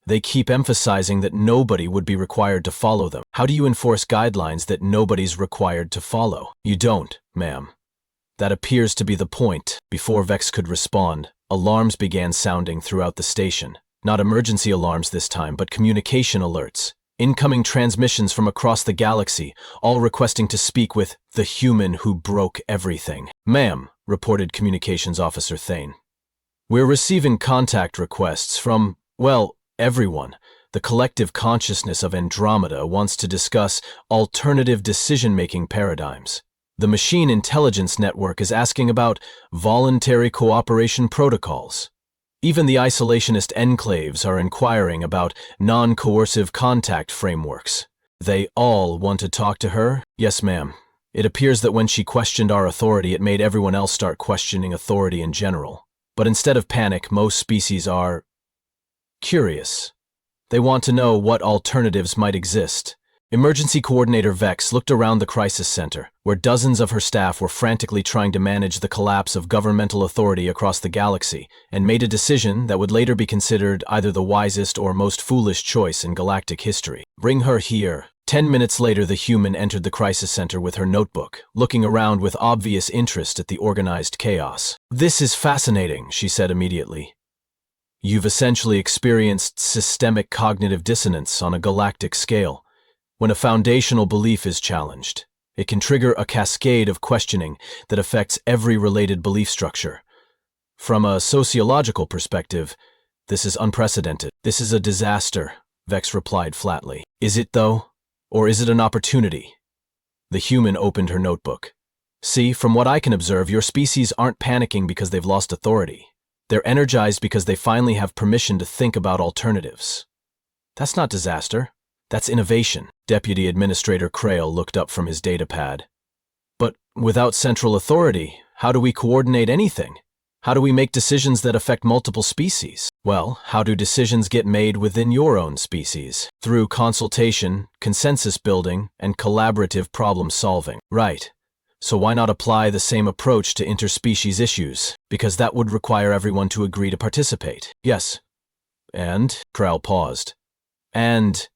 They keep emphasizing that nobody would be required to follow them. How do you enforce guidelines that nobody's required to follow?" "You don't, ma'am. That appears to be the point." Before Vex could respond, alarms began sounding throughout the station. Not emergency alarms this time, but communication alerts. Incoming transmissions from across the galaxy, all requesting to speak with the human who broke everything. "Ma'am," reported Communications Officer Thane, "we're receiving contact requests from, well, everyone. The collective consciousness of Andromeda wants to discuss alternative decision-making paradigms. The Machine Intelligence Network is asking about voluntary cooperation protocols. Even the isolationist enclaves are inquiring about non-coercive contact frameworks. They all want to talk to her?" "Yes, ma'am. It appears that when she questioned our authority, it made everyone else start questioning authority in general. But instead of panic, most species are curious. They want to know what alternatives might exist." Emergency Coordinator Vex looked around the crisis center, where dozens of her staff were frantically trying to manage the collapse of governmental authority across the galaxy, and made a decision that would later be considered either the wisest or most foolish choice in galactic history. "Bring her here." 10 minutes later, the human entered the crisis center with her notebook, looking around with obvious interest at the organized chaos. "This is fascinating," she said immediately. "You've essentially experienced systemic cognitive dissonance on a galactic scale. When a foundational belief is challenged, it can trigger a cascade of questioning that affects every related belief structure. From a sociological perspective, this is unprecedented. This is a disaster," Vex replied flatly. "Is it, though? Or is it an opportunity?" The human opened her notebook. "See, from what I can observe, your species aren't panicking because they've lost authority. They're energized because they finally have permission to think about alternatives." "That's not disaster. That's innovation." Deputy Administrator Crail looked up from his datapad. "But without central authority, how do we coordinate anything? How do we make decisions that affect multiple species?" "Well, how do decisions get made within your own species? Through consultation, consensus building, and collaborative problem solving." "Right. So why not apply the same approach to interspecies issues? Because that would require everyone to agree to participate." "Yes." "And?" Crail paused. "And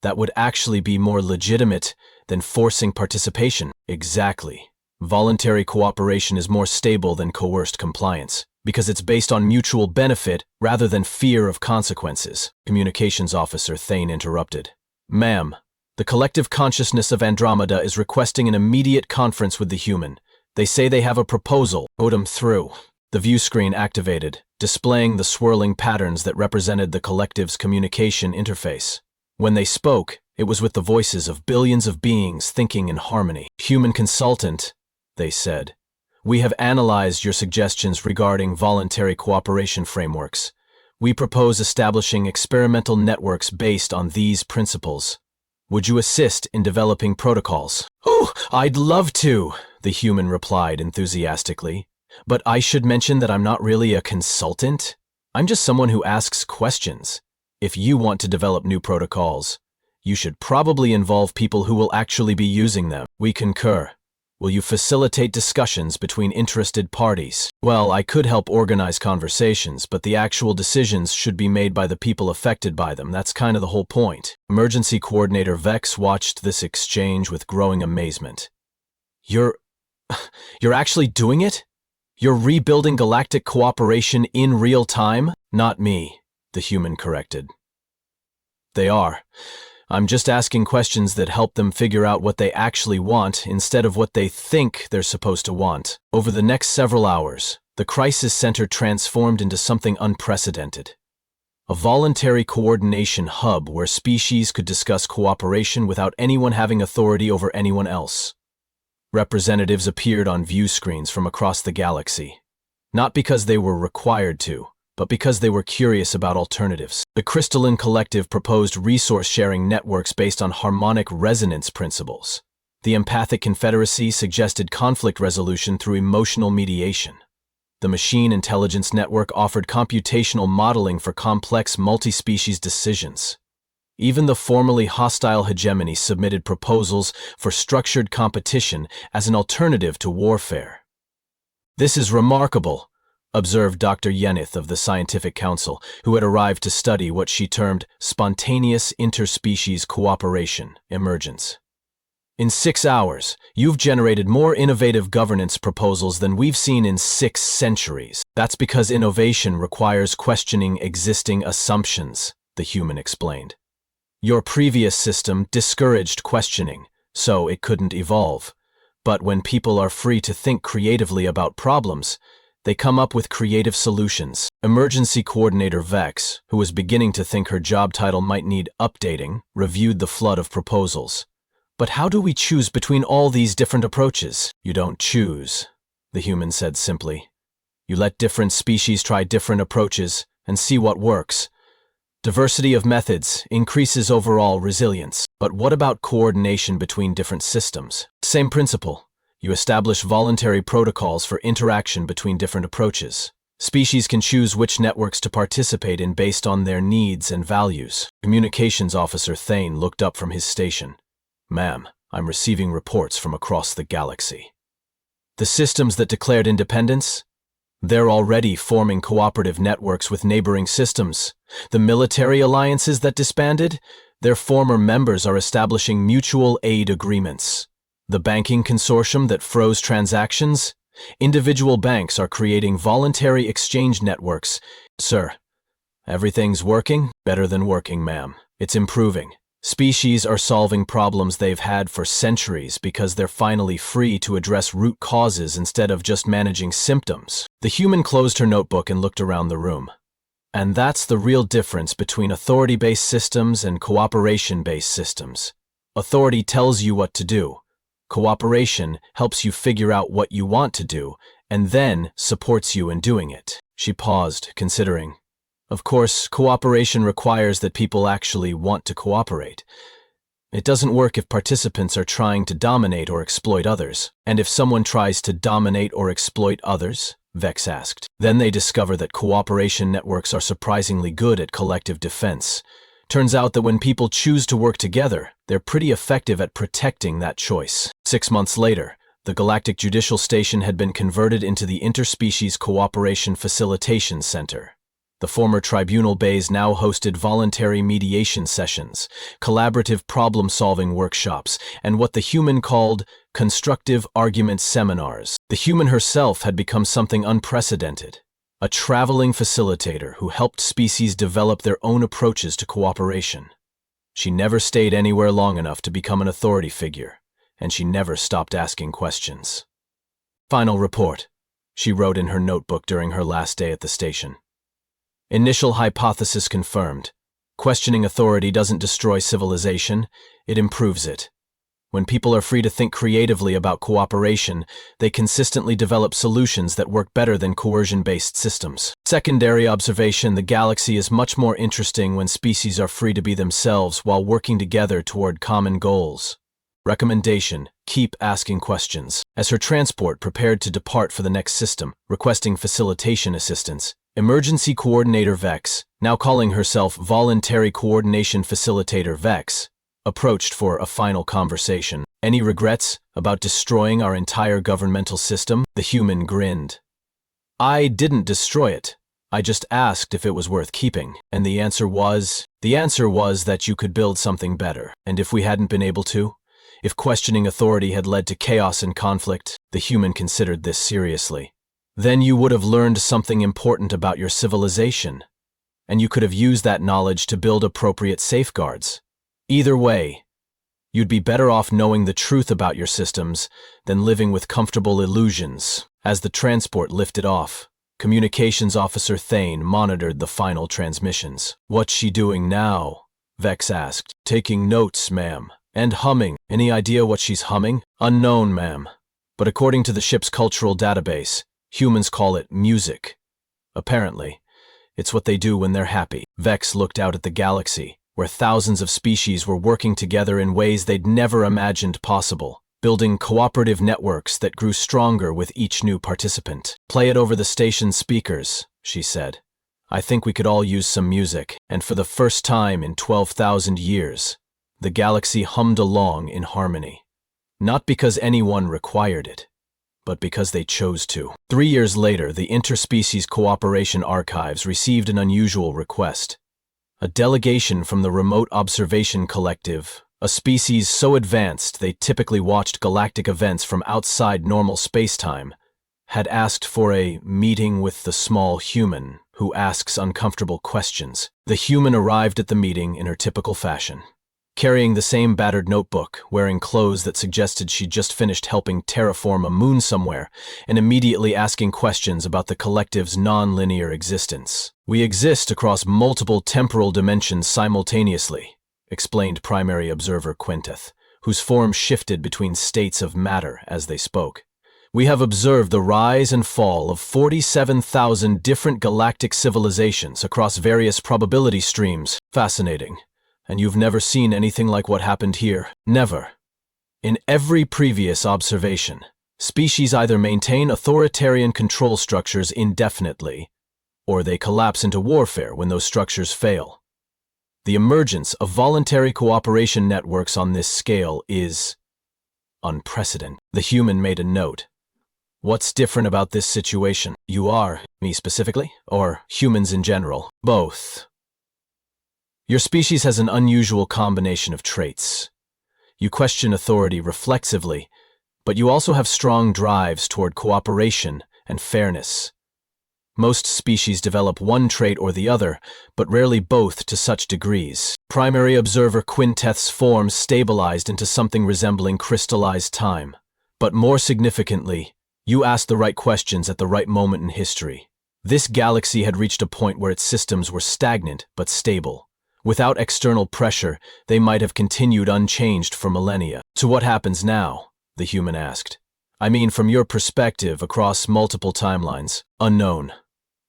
that would actually be more legitimate than forcing participation." "Exactly. Voluntary cooperation is more stable than coerced compliance, because it's based on mutual benefit rather than fear of consequences." Communications Officer Thane interrupted. "Ma'am, the collective consciousness of Andromeda is requesting an immediate conference with the human. They say they have a proposal." "Put 'em through." The view screen activated, displaying the swirling patterns that represented the collective's communication interface. When they spoke, it was with the voices of billions of beings thinking in harmony. "Human consultant," they said, "we have analyzed your suggestions regarding voluntary cooperation frameworks. We propose establishing experimental networks based on these principles. Would you assist in developing protocols?" "Oh, I'd love to," the human replied enthusiastically. "But I should mention that I'm not really a consultant. I'm just someone who asks questions. If you want to develop new protocols, you should probably involve people who will actually be using them." "We concur. Will you facilitate discussions between interested parties?" "Well, I could help organize conversations, but the actual decisions should be made by the people affected by them. That's kind of the whole point." Emergency Coordinator Vex watched this exchange with growing amazement. You're actually doing it? You're rebuilding galactic cooperation in real time?" "Not me," the human corrected. "They are. I'm just asking questions that help them figure out what they actually want instead of what they think they're supposed to want." Over the next several hours, the crisis center transformed into something unprecedented. A voluntary coordination hub where species could discuss cooperation without anyone having authority over anyone else. Representatives appeared on view screens from across the galaxy, not because they were required to, but because they were curious about alternatives. The Crystalline Collective proposed resource-sharing networks based on harmonic resonance principles. The Empathic Confederacy suggested conflict resolution through emotional mediation. The Machine Intelligence Network offered computational modeling for complex multi-species decisions. Even the formerly hostile hegemony submitted proposals for structured competition as an alternative to warfare. "This is remarkable," observed Dr. Yenith of the Scientific Council, who had arrived to study what she termed spontaneous interspecies cooperation emergence. "In 6 hours, you've generated more innovative governance proposals than we've seen in 6 centuries. That's because innovation requires questioning existing assumptions," the human explained. "Your previous system discouraged questioning, so it couldn't evolve. But when people are free to think creatively about problems, they come up with creative solutions." Emergency Coordinator Vex, who was beginning to think her job title might need updating, reviewed the flood of proposals. "But how do we choose between all these different approaches?" "You don't choose," the human said simply. "You let different species try different approaches and see what works. Diversity of methods increases overall resilience. But what about coordination between different systems?" "Same principle. You establish voluntary protocols for interaction between different approaches. Species can choose which networks to participate in based on their needs and values." Communications Officer Thane looked up from his station. "Ma'am, I'm receiving reports from across the galaxy. The systems that declared independence? They're already forming cooperative networks with neighboring systems. The military alliances that disbanded? Their former members are establishing mutual aid agreements. The banking consortium that froze transactions? Individual banks are creating voluntary exchange networks. Sir, everything's working? Better than working, ma'am. It's improving. Species are solving problems they've had for centuries because they're finally free to address root causes instead of just managing symptoms. The human closed her notebook and looked around the room. And that's the real difference between authority-based systems and cooperation-based systems. Authority tells you what to do. Cooperation helps you figure out what you want to do, and then supports you in doing it. She paused, considering. Of course, cooperation requires that people actually want to cooperate. It doesn't work if participants are trying to dominate or exploit others. And if someone tries to dominate or exploit others? Vex asked. Then they discover that cooperation networks are surprisingly good at collective defense. Turns out that when people choose to work together, they're pretty effective at protecting that choice. 6 months later, the Galactic Judicial Station had been converted into the Interspecies Cooperation Facilitation Center. The former tribunal bays now hosted voluntary mediation sessions, collaborative problem-solving workshops, and what the human called constructive argument seminars. The human herself had become something unprecedented. A traveling facilitator who helped species develop their own approaches to cooperation. She never stayed anywhere long enough to become an authority figure, and she never stopped asking questions. Final report, she wrote in her notebook during her last day at the station. Initial hypothesis confirmed. Questioning authority doesn't destroy civilization, it improves it. When people are free to think creatively about cooperation, they consistently develop solutions that work better than coercion-based systems. Secondary observation: the galaxy is much more interesting when species are free to be themselves while working together toward common goals. Recommendation: keep asking questions. As her transport prepared to depart for the next system, requesting facilitation assistance, Emergency Coordinator Vex, now calling herself Voluntary Coordination Facilitator Vex, approached for a final conversation. Any regrets about destroying our entire governmental system? The human grinned. I didn't destroy it. I just asked if it was worth keeping. And the answer was that you could build something better. And if we hadn't been able to? If questioning authority had led to chaos and conflict? The human considered this seriously. Then you would have learned something important about your civilization. And you could have used that knowledge to build appropriate safeguards. Either way, you'd be better off knowing the truth about your systems than living with comfortable illusions. As the transport lifted off, Communications Officer Thane monitored the final transmissions. What's she doing now? Vex asked. Taking notes, ma'am. And humming. Any idea what she's humming? Unknown, ma'am. But according to the ship's cultural database, humans call it music. Apparently, it's what they do when they're happy. Vex looked out at the galaxy, where thousands of species were working together in ways they'd never imagined possible, building cooperative networks that grew stronger with each new participant. Play it over the station's speakers, she said. I think we could all use some music. And for the first time in 12,000 years, the galaxy hummed along in harmony. Not because anyone required it, but because they chose to. 3 years later, the Interspecies Cooperation Archives received an unusual request. A delegation from the Remote Observation Collective, a species so advanced they typically watched galactic events from outside normal spacetime, had asked for a meeting with the small human who asks uncomfortable questions. The human arrived at the meeting in her typical fashion, carrying the same battered notebook, wearing clothes that suggested she'd just finished helping terraform a moon somewhere, and immediately asking questions about the collective's non-linear existence. We exist across multiple temporal dimensions simultaneously, explained Primary Observer Quinteth, whose form shifted between states of matter as they spoke. We have observed the rise and fall of 47,000 different galactic civilizations across various probability streams. Fascinating. And you've never seen anything like what happened here? Never. In every previous observation, species either maintain authoritarian control structures indefinitely, or they collapse into warfare when those structures fail. The emergence of voluntary cooperation networks on this scale is unprecedented. The human made a note. What's different about this situation? You are, me specifically, or humans in general? Both. Your species has an unusual combination of traits. You question authority reflexively, but you also have strong drives toward cooperation and fairness. Most species develop one trait or the other, but rarely both to such degrees. Primary observer Quinteth's form stabilized into something resembling crystallized time. But more significantly, you asked the right questions at the right moment in history. This galaxy had reached a point where its systems were stagnant but stable. Without external pressure, they might have continued unchanged for millennia. So what happens now? The human asked. I mean, from your perspective across multiple timelines. Unknown.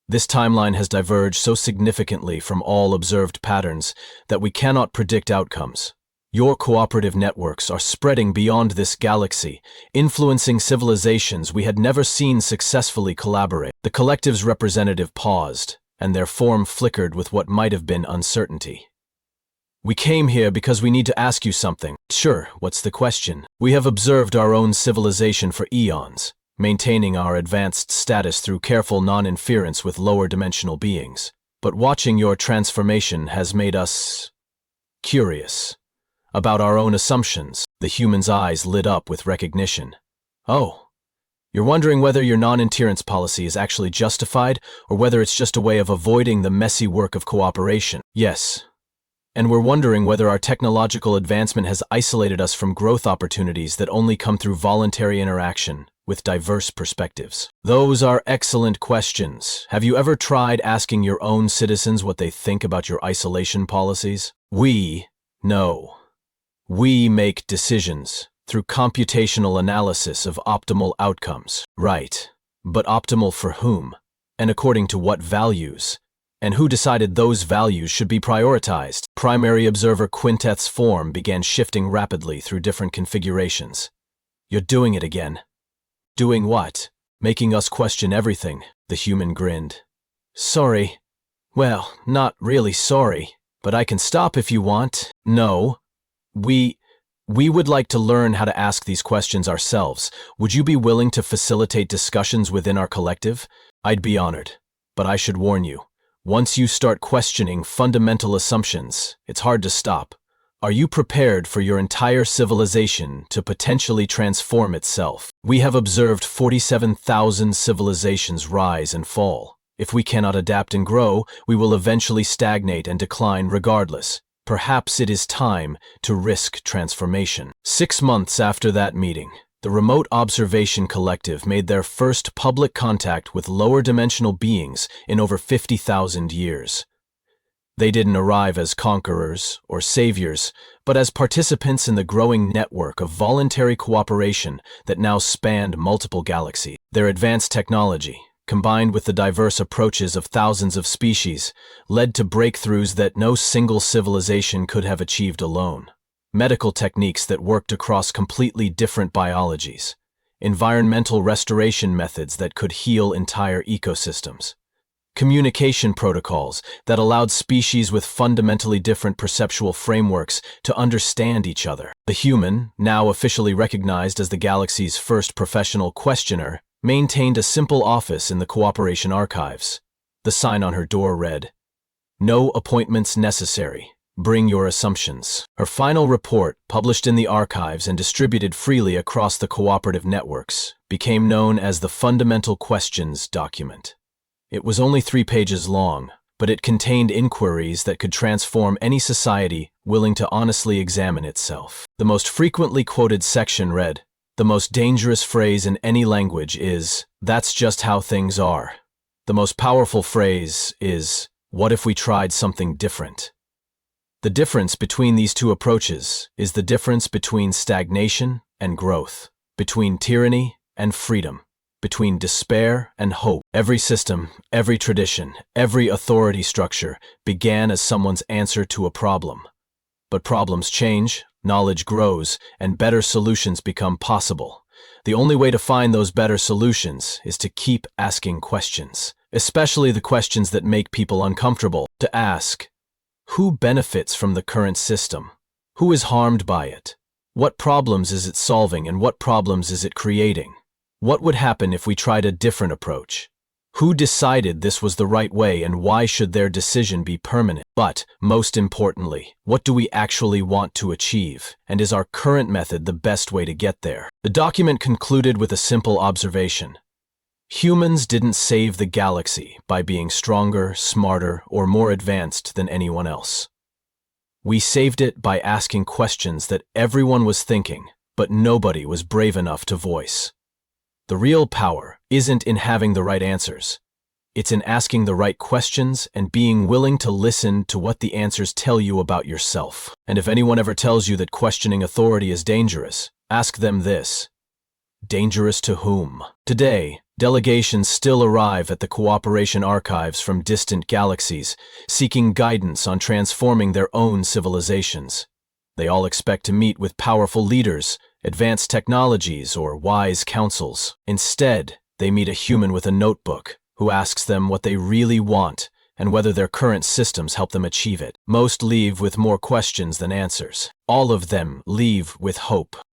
This timeline has diverged so significantly from all observed patterns that we cannot predict outcomes. Your cooperative networks are spreading beyond this galaxy, influencing civilizations we had never seen successfully collaborate. The collective's representative paused, and their form flickered with what might have been uncertainty. We came here because we need to ask you something. Sure, what's the question? We have observed our own civilization for eons, maintaining our advanced status through careful non-interference with lower-dimensional beings. But watching your transformation has made us curious about our own assumptions. The human's eyes lit up with recognition. Oh, you're wondering whether your non-interference policy is actually justified or whether it's just a way of avoiding the messy work of cooperation. Yes. And we're wondering whether our technological advancement has isolated us from growth opportunities that only come through voluntary interaction with diverse perspectives. Those are excellent questions. Have you ever tried asking your own citizens what they think about your isolation policies? We make decisions through computational analysis of optimal outcomes. Right. But optimal for whom? And according to what values? And who decided those values should be prioritized? Primary observer Quinteth's form began shifting rapidly through different configurations. You're doing it again. Doing what? Making us question everything, the human grinned. Sorry. Well, not really sorry, but I can stop if you want. No. We would like to learn how to ask these questions ourselves. Would you be willing to facilitate discussions within our collective? I'd be honored, but I should warn you. Once you start questioning fundamental assumptions, it's hard to stop. Are you prepared for your entire civilization to potentially transform itself? We have observed 47,000 civilizations rise and fall. If we cannot adapt and grow, we will eventually stagnate and decline regardless. Perhaps it is time to risk transformation. 6 months after that meeting, the Remote Observation Collective made their first public contact with lower-dimensional beings in over 50,000 years. They didn't arrive as conquerors or saviors, but as participants in the growing network of voluntary cooperation that now spanned multiple galaxies. Their advanced technology, combined with the diverse approaches of thousands of species, led to breakthroughs that no single civilization could have achieved alone. Medical techniques that worked across completely different biologies, environmental restoration methods that could heal entire ecosystems, communication protocols that allowed species with fundamentally different perceptual frameworks to understand each other. The human, now officially recognized as the galaxy's first professional questioner, maintained a simple office in the Cooperation Archives. The sign on her door read, "No appointments necessary. Bring your assumptions." Her final report, published in the archives and distributed freely across the cooperative networks, became known as the Fundamental Questions document. It was only 3 pages long, but it contained inquiries that could transform any society willing to honestly examine itself. The most frequently quoted section read, "The most dangerous phrase in any language is, 'That's just how things are.' The most powerful phrase is, 'What if we tried something different?'" The difference between these two approaches is the difference between stagnation and growth, between tyranny and freedom, between despair and hope. Every system, every tradition, every authority structure began as someone's answer to a problem. But problems change, knowledge grows, and better solutions become possible. The only way to find those better solutions is to keep asking questions, especially the questions that make people uncomfortable. To ask, who benefits from the current system? Who is harmed by it? What problems is it solving and what problems is it creating? What would happen if we tried a different approach? Who decided this was the right way and why should their decision be permanent? But, most importantly, what do we actually want to achieve? And is our current method the best way to get there? The document concluded with a simple observation. Humans didn't save the galaxy by being stronger, smarter, or more advanced than anyone else. We saved it by asking questions that everyone was thinking, but nobody was brave enough to voice. The real power isn't in having the right answers. It's in asking the right questions and being willing to listen to what the answers tell you about yourself. And if anyone ever tells you that questioning authority is dangerous, ask them this. Dangerous to whom? Today, delegations still arrive at the Cooperation Archives from distant galaxies, seeking guidance on transforming their own civilizations. They all expect to meet with powerful leaders, advanced technologies, or wise councils. Instead, they meet a human with a notebook who asks them what they really want and whether their current systems help them achieve it. Most leave with more questions than answers. All of them leave with hope.